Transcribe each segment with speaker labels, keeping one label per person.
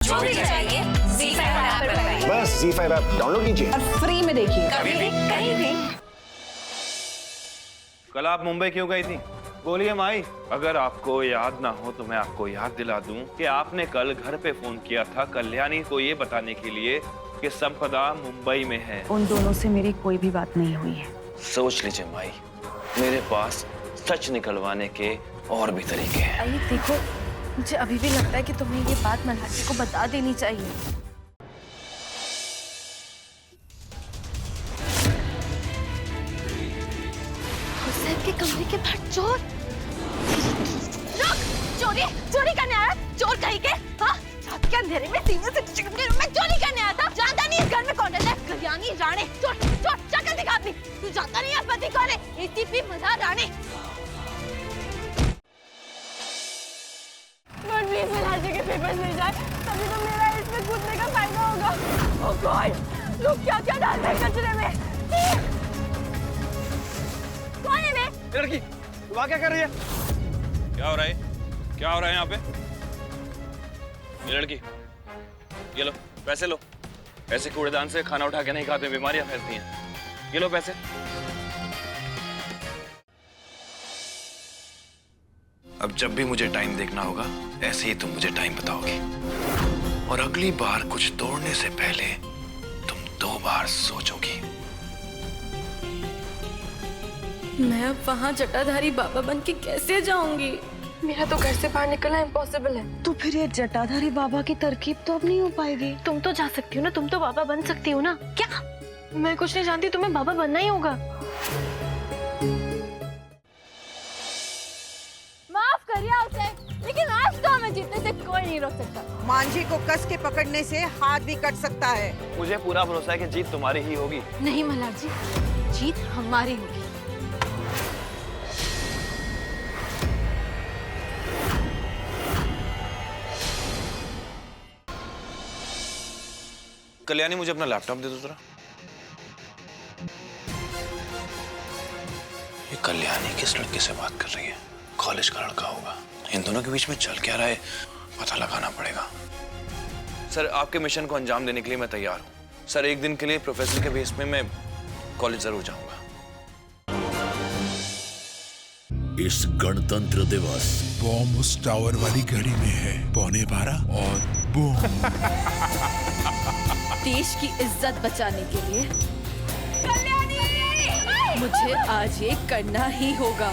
Speaker 1: जो भी चाहिए ZEE5 ऐप पर पाइए।
Speaker 2: बस ZEE5 ऐप डाउनलोड कीजिए
Speaker 1: और फ्री में देखिए, कभी भी कहीं भी।
Speaker 3: कल आप मुंबई क्यों गई थी? बोलिए माई। अगर आपको याद ना हो तो मैं आपको याद दिला दूं कि आपने कल घर पे फोन किया था कल्याणी को ये बताने के लिए कि संपदा मुंबई में है।
Speaker 4: उन दोनों से मेरी कोई भी बात नहीं हुई है।
Speaker 3: सोच लीजिए माई, मेरे पास सच निकलवाने के और भी तरीके हैं।
Speaker 4: अरे देखो, मुझे अभी भी लगता है कि तुम्हें ये बात मल्हार जी को बता देनी चाहिए। हुसैन के कमरे के बाहर चोर। चोरी चोरी करने आया, चोर कहीं के। हाँ, रात के अंधेरे में सीने से चिकन के रूम में चोरी करने आया था। जानता नहीं इस घर में कौन रहता है? कल्याणी राणे। चोर चोर, शक्ल दिखा अपनी। तू जानता नहीं है पति कौन है? ACP मल्हार राणे। प्लीज मल्हार जी के पेपर्स ले जाए, तभी तो मेरा इसमें कूदने का फायदा होगा। ओह गॉड, लोग क्या क्या डाल रहे हैं कचरे में। कौन है मैं?
Speaker 3: ये लड़की वहाँ क्या कर रही है? क्या हो रहा है? क्या हो रहा है यहाँ पे? ये लड़की, ये लो पैसे लो। ऐसे कूड़ेदान से खाना उठा के नहीं खाते, बीमारियां फैलती हैं। ये लो पैसे। अब जब भी मुझे टाइम देखना होगा ऐसे ही तुम मुझे टाइम बताओगी, और अगली बार कुछ तोड़ने से पहले तुम 2 बार सोचोगी।
Speaker 4: मैं अब वहाँ जटाधारी बाबा बन के कैसे जाऊंगी? मेरा तो घर से बाहर निकलना इम्पॉसिबल है। तो फिर ये जटाधारी बाबा की तरकीब तो अब नहीं हो पाएगी। तुम तो जा सकती हो ना, तुम तो बाबा बन सकती हो ना। क्या? मैं कुछ नहीं जानती, तुम्हें बाबा बनना ही होगा। माफ करिए उसे, लेकिन आज तो हमें जीतने से कोई नहीं रोक सकता।
Speaker 5: मांझी को कस के पकड़ने से हाथ भी कट सकता है।
Speaker 3: मुझे पूरा भरोसा है कि जीत तुम्हारी ही होगी।
Speaker 4: नहीं मल्हार जी, जीत हमारी होगी।
Speaker 3: कल्याणी मुझे अपना लैपटॉप दे दो जरा। ये कल्याणी किस लड़के से बात कर रही है? कॉलेज का लड़का होगा। इन दोनों के बीच में चल क्या रहा है, पता लगाना पड़ेगा। सर, आपके मिशन को अंजाम देने के लिए मैं तैयार हूँ। सर, एक दिन के लिए प्रोफेसर के बेस में मैं कॉलेज जरूर जाऊंगा।
Speaker 6: इस गणतंत्र दिवस
Speaker 7: बॉम्ब उस टावर वाली घड़ी में है 11:15 और बूम।
Speaker 4: देश की इज्जत बचाने के लिए मुझे आज ये करना ही होगा।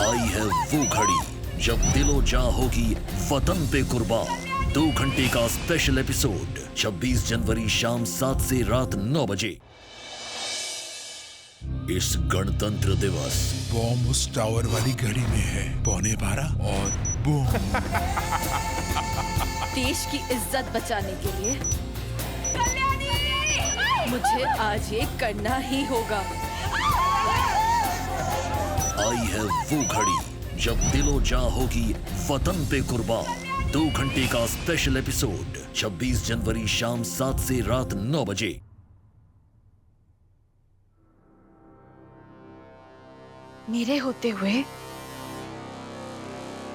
Speaker 6: आई है वो घड़ी जब दिलो जा होगी वतन पे कुर्बान। 2 घंटे का स्पेशल एपिसोड 26 जनवरी शाम 7 से रात 9 बजे। इस गणतंत्र दिवस
Speaker 7: बॉम्ब उस टावर वाली घड़ी में है 11:15 और बूम।
Speaker 4: देश की इज्जत बचाने के लिए मुझे आज ये करना ही होगा।
Speaker 6: आई है वो घड़ी जब दिलो जा होगी वतन पे कुर्बान। 2 घंटे का स्पेशल एपिसोड 26 जनवरी शाम 7 से रात 9 बजे।
Speaker 4: मेरे होते हुए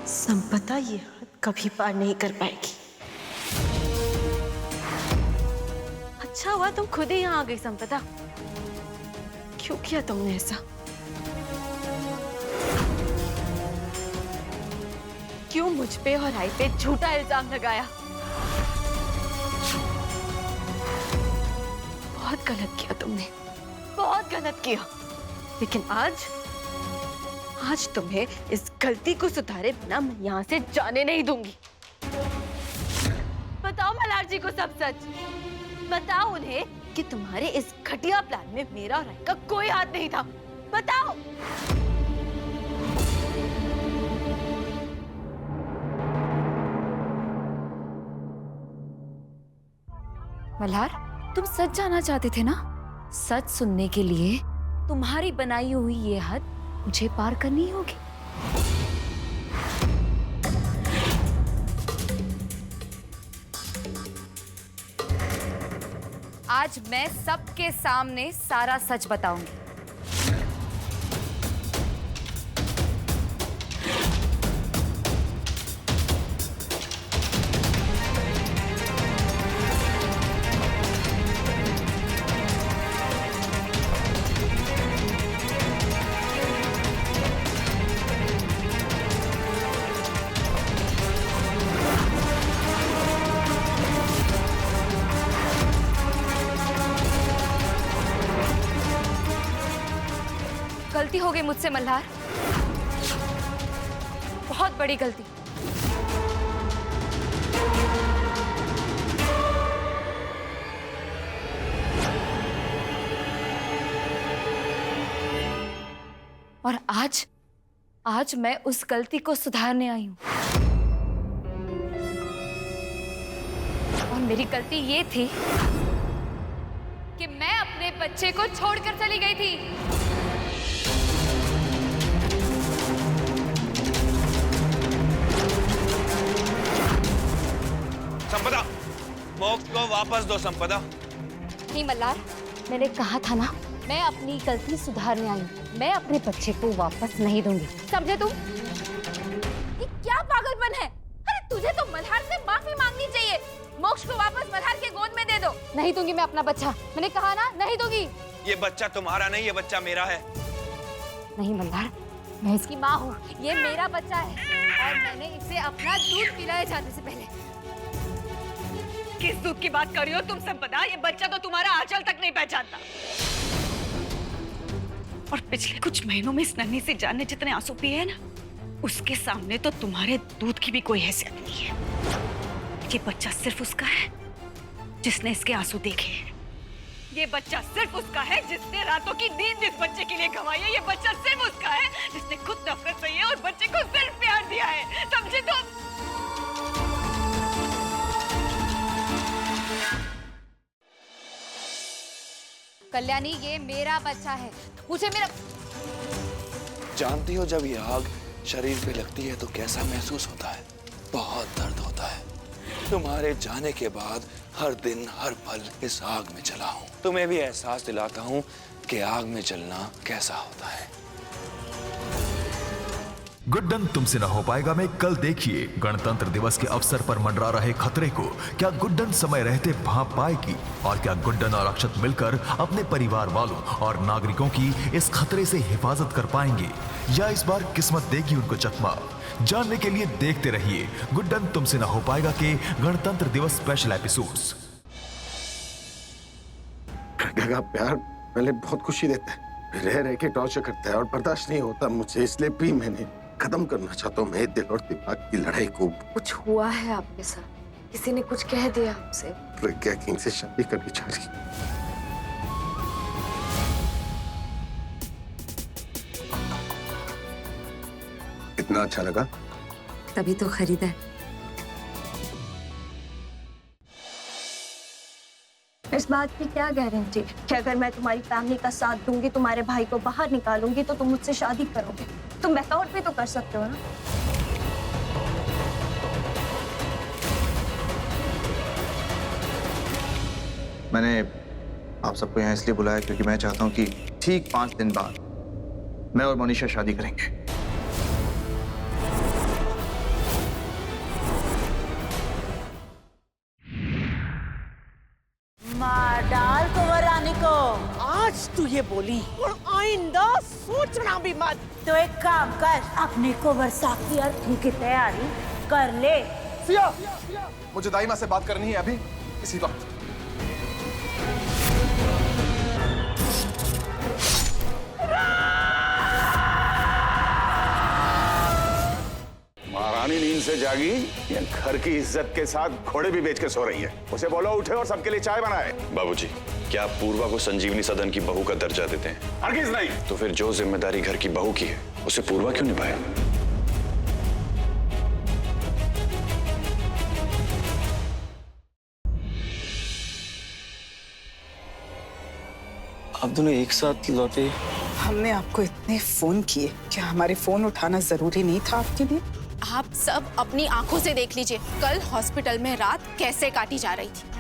Speaker 4: संपदा ये हद कभी पार नहीं कर पाएगी। अच्छा हुआ तुम खुद ही यहाँ आ गई संपदा। क्यों किया तुमने ऐसा? क्यों मुझ पे और आई पे झूठा इल्जाम लगाया? बहुत गलत किया तुमने, बहुत गलत किया। लेकिन आज तुम्हें इस गलती को सुधारे बिना मैं यहाँ से जाने नहीं दूंगी। बताओ मल्हार जी को सब सच। बताओ उन्हें कि तुम्हारे इस घटिया प्लान में मेरा और राय का कोई हाथ नहीं था। बताओ। मल्हार, तुम सच जानना चाहते थे ना? सच सुनने के लिए तुम्हारी बनाई हुई ये हद मुझे पार करनी होगी।
Speaker 1: आज मैं सबके सामने सारा सच बताऊंगी। गलती हो गई मुझसे मल्हार, बहुत बड़ी गलती। और आज मैं उस गलती को सुधारने आई हूं। और मेरी गलती ये थी कि मैं अपने बच्चे को छोड़कर चली गई थी।
Speaker 3: संपदा, मोक्ष को वापस दो संपदा।
Speaker 1: नहीं मल्हार, मैंने कहा था ना, मैं अपनी गलती सुधारने आई हूँ। मैं अपने बच्चे को वापस नहीं दूंगी, समझे तुम? ये क्या पागलपन है? अरे तुझे तो मल्हार से माफी मांगनी चाहिए। मोक्ष को वापस मल्हार के गोद में दे दो। नहीं दूंगी मैं अपना बच्चा, मैंने कहा ना, नहीं दूंगी।
Speaker 3: ये बच्चा तुम्हारा नहीं, ये बच्चा मेरा है।
Speaker 1: नहीं मल्हार, मैं इसकी माँ हूँ, ये मेरा बच्चा है और मैंने इसे अपना दूध पिलाया जाने से पहले।
Speaker 5: किस दूध की बात कर रही हो तुम संपदा? ये बच्चा तो तुम्हारा आंचल तक नहीं पहचानता। और पिछले कुछ महीनों में इस नन्ही से जान ने जितने आंसू पिए हैं ना, उसके सामने तो तुम्हारे दूध की भी कोई हैसियत नहीं है। ये बच्चा सिर्फ उसका है जिसने इसके आंसू देखे हैं। ये बच्चा सिर्फ उसका है जिसने रातों की नींद इस बच्चे के लिए गंवाई है। ये बच्चा सिर्फ उसका है जिसने खुद नफरत सही है और बच्चे को सिर्फ प्यार दिया है, समझे तुम?
Speaker 1: कल्याणी, ये मेरा बच्चा है, मुझे मेरा।
Speaker 3: जानती हो जब ये आग शरीर पे लगती है तो कैसा महसूस होता है? बहुत दर्द होता है। तुम्हारे जाने के बाद हर दिन हर पल इस आग में जला हूं। तुम्हें भी एहसास दिलाता हूं कि आग में जलना कैसा होता है।
Speaker 8: गुड्डन तुमसे न हो पाएगा में कल देखिए गणतंत्र दिवस के अवसर पर मंडरा रहे खतरे को क्या गुड्डन समय रहते भांप पाएगी, और क्या गुड्डन और अक्षत मिलकर अपने परिवार वालों और नागरिकों की इस खतरे से हिफाजत कर पाएंगे, या इस बार किस्मत देगी उनको चकमा। जानने के लिए देखते रहिए गुड्डन तुमसे न हो पाएगा के गणतंत्र दिवस स्पेशल एपिसोड्स।
Speaker 2: प्रज्ञा का प्यार पहले बहुत खुशी देता है, रह रह के टॉर्चर करता है और बर्दाश्त नहीं होता मुझे, इसलिए भी मैंने खत्म करना चाहता हूँ मैं दिल और दिमाग की लड़ाई को।
Speaker 4: कुछ हुआ है आपके साथ? किसी ने कुछ कह दिया आपसे?
Speaker 2: प्रज्ञा किंग से शादी करनी चाह रही। इतना अच्छा लगा
Speaker 4: तभी तो खरीदा है।
Speaker 9: इस बात की क्या गारंटी कि अगर मैं तुम्हारी फैमिली का साथ दूंगी, तुम्हारे भाई को बाहर निकालूंगी, तो तुम मुझसे शादी करोगे? तुम बैकआउट भी तो कर सकते हो ना।
Speaker 10: मैंने आप सबको यहाँ इसलिए बुलाया क्योंकि मैं चाहता हूँ कि ठीक 5 दिन बाद मैं और मोनिशा शादी करेंगे।
Speaker 5: मार डाल कुंवर रानी को। आज तू ये बोली और आइंदा सोचना भी मत। तो एक काम कर, अपनी कुंवर साखी अर्थी की तैयारी कर ले।
Speaker 11: सिया, मुझे दाई माँ से बात करनी है अभी इसी वक्त।
Speaker 2: महारानी नींद से जागी या घर की इज्जत के साथ घोड़े भी बेच के सो रही है? उसे बोलो उठे और सबके लिए चाय बनाए।
Speaker 12: बाबूजी, क्या आप पूर्वा को संजीवनी सदन की बहू का दर्जा देते हैं?
Speaker 2: हरगिज नहीं।
Speaker 12: तो फिर जो जिम्मेदारी घर की बहू की है उसे पूर्वा क्यों निभाए?
Speaker 13: आप दोनों एक साथ लौटे?
Speaker 5: हमने आपको इतने फोन किए, क्या हमारे फोन उठाना जरूरी नहीं था आपके लिए?
Speaker 4: आप सब अपनी आंखों से देख लीजिए कल हॉस्पिटल में रात कैसे काटी जा रही थी।